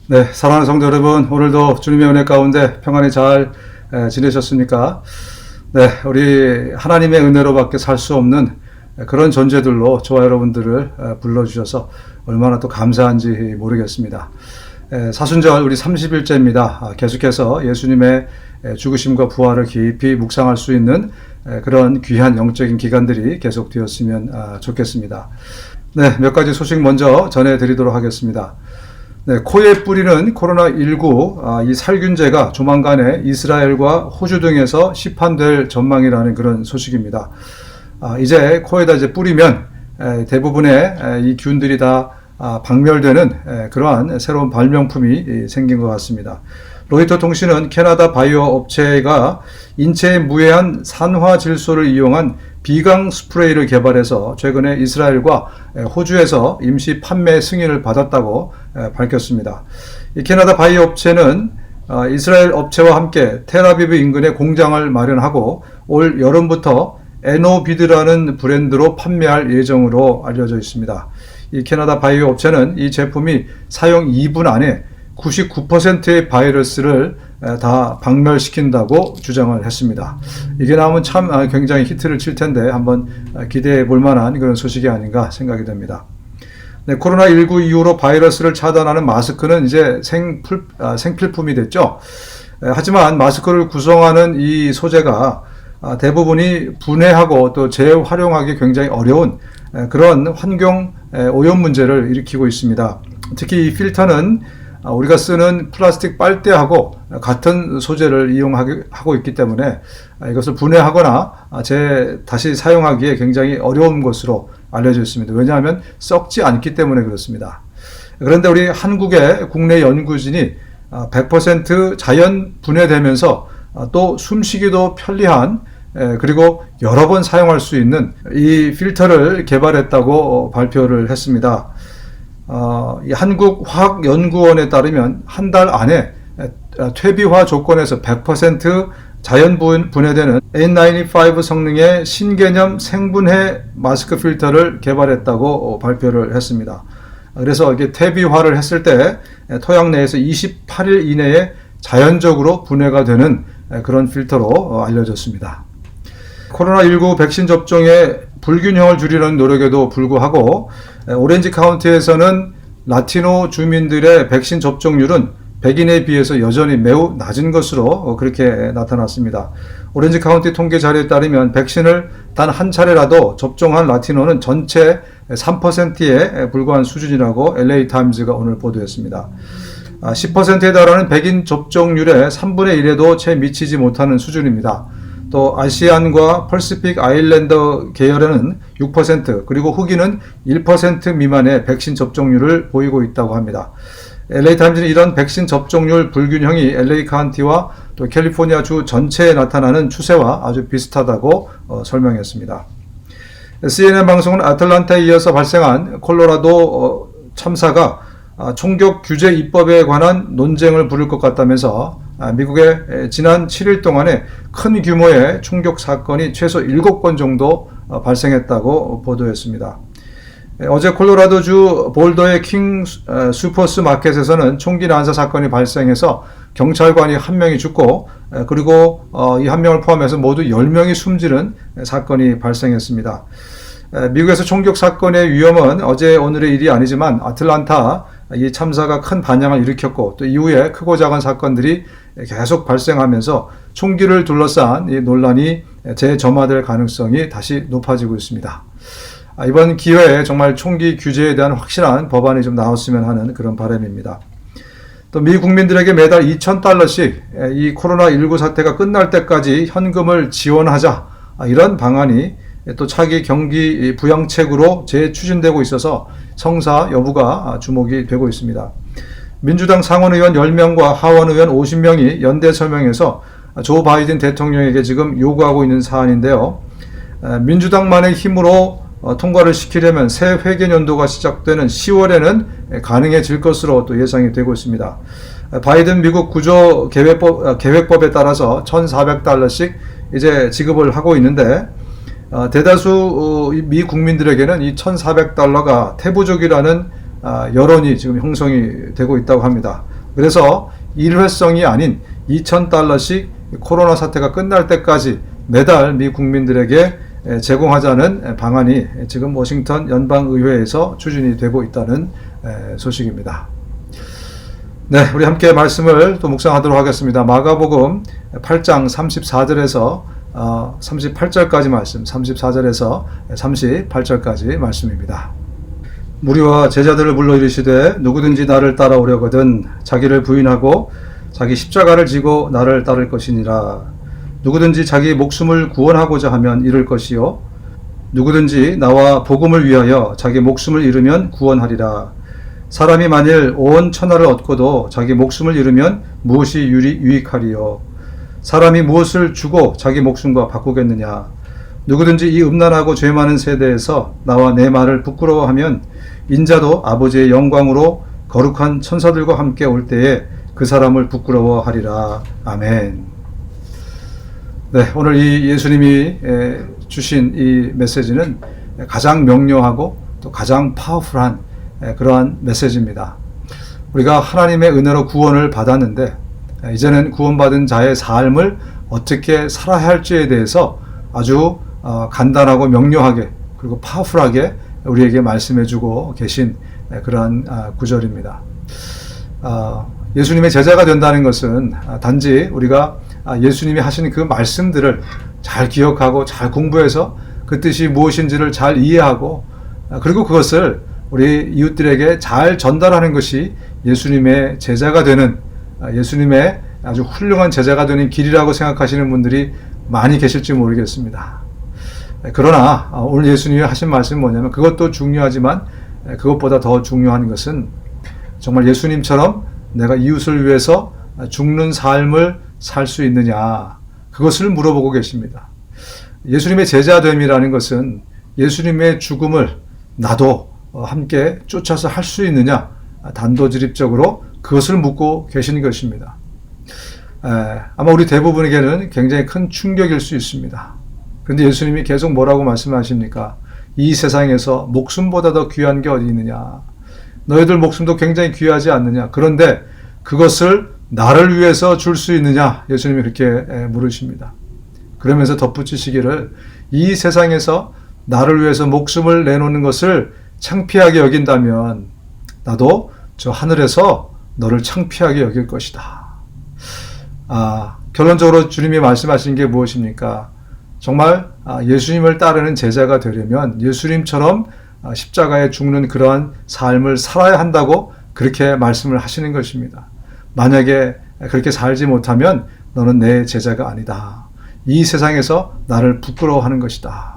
네, 사랑하는 성도 여러분, 오늘도 주님의 은혜 가운데 평안히 잘 지내셨습니까? 네, 우리 하나님의 은혜로밖에 살 수 없는 그런 존재들로 저와 여러분들을 불러주셔서 얼마나 또 감사한지 모르겠습니다. 사순절 우리 30일째입니다. 계속해서 예수님의 죽으심과 부활을 깊이 묵상할 수 있는 그런 귀한 영적인 기간들이 계속되었으면 좋겠습니다. 네, 몇 가지 소식 먼저 전해드리도록 하겠습니다. 네, 코에 뿌리는 코로나19 이 살균제가 조만간에 이스라엘과 호주 등에서 시판될 전망이라는 그런 소식입니다. 이제 코에다 뿌리면 대부분의 이 균들이 다 박멸되는 그러한 새로운 발명품이 생긴 것 같습니다. 로이터 통신은 캐나다 바이오 업체가 인체에 무해한 산화질소를 이용한 비강 스프레이를 개발해서 최근에 이스라엘과 호주에서 임시 판매 승인을 받았다고 밝혔습니다. 이 캐나다 바이오 업체는 이스라엘 업체와 함께 텔아비브 인근에 공장을 마련하고 올 여름부터 에노비드라는 브랜드로 판매할 예정으로 알려져 있습니다. 이 캐나다 바이오 업체는 이 제품이 사용 2분 안에 99%의 바이러스를 다 박멸시킨다고 주장을 했습니다. 이게 나오면 참 굉장히 히트를 칠 텐데 한번 기대해 볼 만한 그런 소식이 아닌가 생각이 됩니다. 네, 코로나19 이후로 바이러스를 차단하는 마스크는 이제 생필품이 됐죠. 하지만 마스크를 구성하는 이 소재가 대부분이 분해하고 또 재활용하기 굉장히 어려운 그런 환경 오염 문제를 일으키고 있습니다. 특히 이 필터는 우리가 쓰는 플라스틱 빨대하고 같은 소재를 이용하고 있기 때문에 이것을 분해하거나 다시 사용하기에 굉장히 어려운 것으로 알려져 있습니다. 왜냐하면 썩지 않기 때문에 그렇습니다. 그런데 우리 한국의 국내 연구진이 100% 자연 분해되면서 또 숨쉬기도 편리한 그리고 여러 번 사용할 수 있는 이 필터를 개발했다고 발표를 했습니다. 이 한국화학연구원에 따르면 한 달 안에 퇴비화 조건에서 100% 자연 분해되는 N95 성능의 신개념 생분해 마스크 필터를 개발했다고 발표를 했습니다. 그래서 이게 퇴비화를 했을 때 토양 내에서 28일 이내에 자연적으로 분해가 되는 그런 필터로 알려졌습니다. 코로나19 백신 접종의 불균형을 줄이려는 노력에도 불구하고 오렌지 카운티에서는 라티노 주민들의 백신 접종률은 백인에 비해서 여전히 매우 낮은 것으로 그렇게 나타났습니다. 오렌지 카운티 통계 자료에 따르면 백신을 단 한 차례라도 접종한 라티노는 전체 3%에 불과한 수준이라고 LA 타임즈가 오늘 보도했습니다. 10%에 달하는 백인 접종률의 3분의 1에도 채 미치지 못하는 수준입니다. 또 아시안과 퍼시픽 아일랜드 계열에는 6% 그리고 흑인은 1% 미만의 백신 접종률을 보이고 있다고 합니다. LA 타임즈는 이런 백신 접종률 불균형이 LA 카운티와 또 캘리포니아 주 전체에 나타나는 추세와 아주 비슷하다고 설명했습니다. CNN 방송은 아틀란타에 이어서 발생한 콜로라도 참사가 총격 규제 입법에 관한 논쟁을 부를 것 같다면서 미국의 지난 7일 동안에 큰 규모의 총격 사건이 최소 7건 정도 발생했다고 보도했습니다. 어제 콜로라도주 볼더의 킹 슈퍼스 마켓에서는 총기 난사 사건이 발생해서 경찰관이 1명이 죽고 그리고 이 1명을 포함해서 모두 10명이 숨지는 사건이 발생했습니다. 미국에서 총격 사건의 위험은 어제 오늘의 일이 아니지만 아틀란타 이 참사가 큰 반향을 일으켰고 또 이후에 크고 작은 사건들이 계속 발생하면서 총기를 둘러싼 이 논란이 재점화될 가능성이 다시 높아지고 있습니다. 이번 기회에 정말 총기 규제에 대한 확실한 법안이 좀 나왔으면 하는 그런 바람입니다. 또 미 국민들에게 매달 $2,000씩 이 코로나19 사태가 끝날 때까지 현금을 지원하자 이런 방안이 또 차기 경기 부양책으로 재추진되고 있어서 성사 여부가 주목이 되고 있습니다. 민주당 상원의원 10명과 하원의원 50명이 연대 서명해서 조 바이든 대통령에게 지금 요구하고 있는 사안인데요. 민주당만의 힘으로 통과를 시키려면 새 회계연도가 시작되는 10월에는 가능해질 것으로 또 예상이 되고 있습니다. 바이든 미국 구조 계획법에 따라서 $1,400씩 이제 지급을 하고 있는데 대다수 미 국민들에게는 이 $1,400가 태부족이라는 여론이 지금 형성이 되고 있다고 합니다. 그래서 일회성이 아닌 2,000달러씩 코로나 사태가 끝날 때까지 매달 미 국민들에게 제공하자는 방안이 지금 워싱턴 연방의회에서 추진이 되고 있다는 소식입니다. 네, 우리 함께 말씀을 또 묵상하도록 하겠습니다. 마가복음 8장 34절에서 38절까지 말씀, 34절에서 38절까지 말씀입니다. 무리와 제자들을 불러 이르시되 누구든지 나를 따라오려거든 자기를 부인하고 자기 십자가를 지고 나를 따를 것이니라. 누구든지 자기 목숨을 구원하고자 하면 잃을 것이요 누구든지 나와 복음을 위하여 자기 목숨을 잃으면 구원하리라. 사람이 만일 온 천하를 얻고도 자기 목숨을 잃으면 무엇이 유익하리요? 사람이 무엇을 주고 자기 목숨과 바꾸겠느냐? 누구든지 이 음란하고 죄 많은 세대에서 나와 내 말을 부끄러워하면 인자도 아버지의 영광으로 거룩한 천사들과 함께 올 때에 그 사람을 부끄러워하리라. 아멘. 네, 오늘 이 예수님이 주신 이 메시지는 가장 명료하고 또 가장 파워풀한 그러한 메시지입니다. 우리가 하나님의 은혜로 구원을 받았는데 이제는 구원받은 자의 삶을 어떻게 살아야 할지에 대해서 아주 간단하고 명료하게 그리고 파워풀하게 우리에게 말씀해주고 계신 그러한 구절입니다. 예수님의 제자가 된다는 것은 단지 우리가 예수님이 하신 그 말씀들을 잘 기억하고 잘 공부해서 그 뜻이 무엇인지를 잘 이해하고 그리고 그것을 우리 이웃들에게 잘 전달하는 것이 예수님의 제자가 되는 예수님의 아주 훌륭한 제자가 되는 길이라고 생각하시는 분들이 많이 계실지 모르겠습니다. 그러나 오늘 예수님이 하신 말씀은 뭐냐면 그것도 중요하지만 그것보다 더 중요한 것은 정말 예수님처럼 내가 이웃을 위해서 죽는 삶을 살 수 있느냐 그것을 물어보고 계십니다. 예수님의 제자됨이라는 것은 예수님의 죽음을 나도 함께 쫓아서 할 수 있느냐 단도직입적으로 그것을 묻고 계신 것입니다. 아마 우리 대부분에게는 굉장히 큰 충격일 수 있습니다. 그런데 예수님이 계속 뭐라고 말씀하십니까? 이 세상에서 목숨보다 더 귀한 게 어디 있느냐? 너희들 목숨도 굉장히 귀하지 않느냐? 그런데 그것을 나를 위해서 줄 수 있느냐? 예수님이 그렇게 물으십니다. 그러면서 덧붙이시기를 이 세상에서 나를 위해서 목숨을 내놓는 것을 창피하게 여긴다면 나도 저 하늘에서 너를 창피하게 여길 것이다. 결론적으로 주님이 말씀하신 게 무엇입니까? 정말 예수님을 따르는 제자가 되려면 예수님처럼 십자가에 죽는 그러한 삶을 살아야 한다고 그렇게 말씀을 하시는 것입니다. 만약에 그렇게 살지 못하면 너는 내 제자가 아니다. 이 세상에서 나를 부끄러워하는 것이다.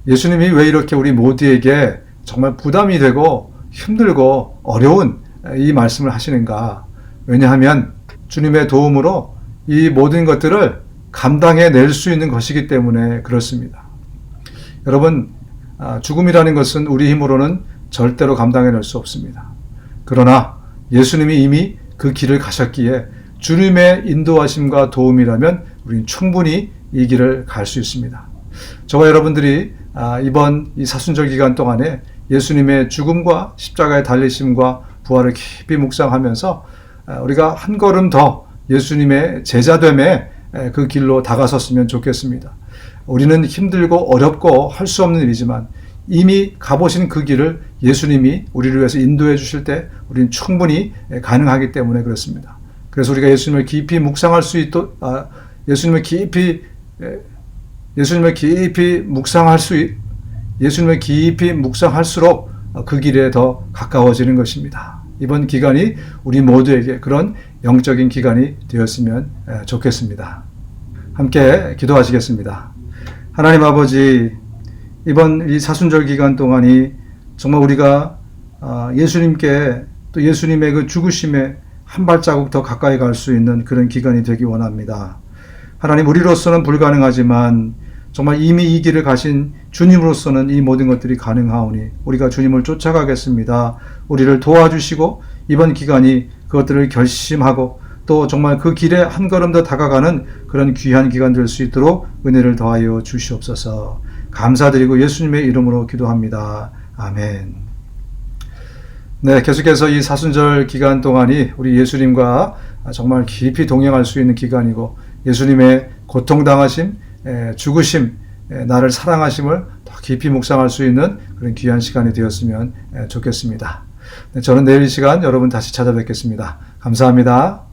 예수님이 왜 이렇게 우리 모두에게 정말 부담이 되고 힘들고 어려운 이 말씀을 하시는가? 왜냐하면 주님의 도움으로 이 모든 것들을 감당해낼 수 있는 것이기 때문에 그렇습니다. 여러분, 죽음이라는 것은 우리 힘으로는 절대로 감당해낼 수 없습니다. 그러나 예수님이 이미 그 길을 가셨기에 주님의 인도하심과 도움이라면 우리는 충분히 이 길을 갈 수 있습니다. 저와 여러분들이 이번 이 사순절 기간 동안에 예수님의 죽음과 십자가의 달리심과 부활을 깊이 묵상하면서 우리가 한 걸음 더 예수님의 제자됨에 그 길로 다가섰으면 좋겠습니다. 우리는 힘들고 어렵고 할 수 없는 일이지만 이미 가보신 그 길을 예수님이 우리를 위해서 인도해 주실 때 우리는 충분히 가능하기 때문에 그렇습니다. 그래서 우리가 예수님을 깊이 묵상할 수 있도록 예수님을 깊이 묵상할수록 그 길에 더 가까워지는 것입니다. 이번 기간이 우리 모두에게 그런 영적인 기간이 되었으면 좋겠습니다. 함께 기도하시겠습니다. 하나님 아버지, 이번 이 사순절 기간 동안이 정말 우리가 예수님께 또 예수님의 그 죽으심에 한 발자국 더 가까이 갈 수 있는 그런 기간이 되기 원합니다. 하나님, 우리로서는 불가능하지만 정말 이미 이 길을 가신 주님으로서는 이 모든 것들이 가능하오니 우리가 주님을 쫓아가겠습니다. 우리를 도와주시고 이번 기간이 그것들을 결심하고 또 정말 그 길에 한 걸음 더 다가가는 그런 귀한 기간 될 수 있도록 은혜를 더하여 주시옵소서. 감사드리고 예수님의 이름으로 기도합니다. 아멘. 네, 계속해서 이 사순절 기간 동안이 우리 예수님과 정말 깊이 동행할 수 있는 기간이고 예수님의 고통당하심, 죽으심, 나를 사랑하심을 더 깊이 묵상할 수 있는 그런 귀한 시간이 되었으면 좋겠습니다. 네, 저는 내일 이 시간 여러분 다시 찾아뵙겠습니다. 감사합니다.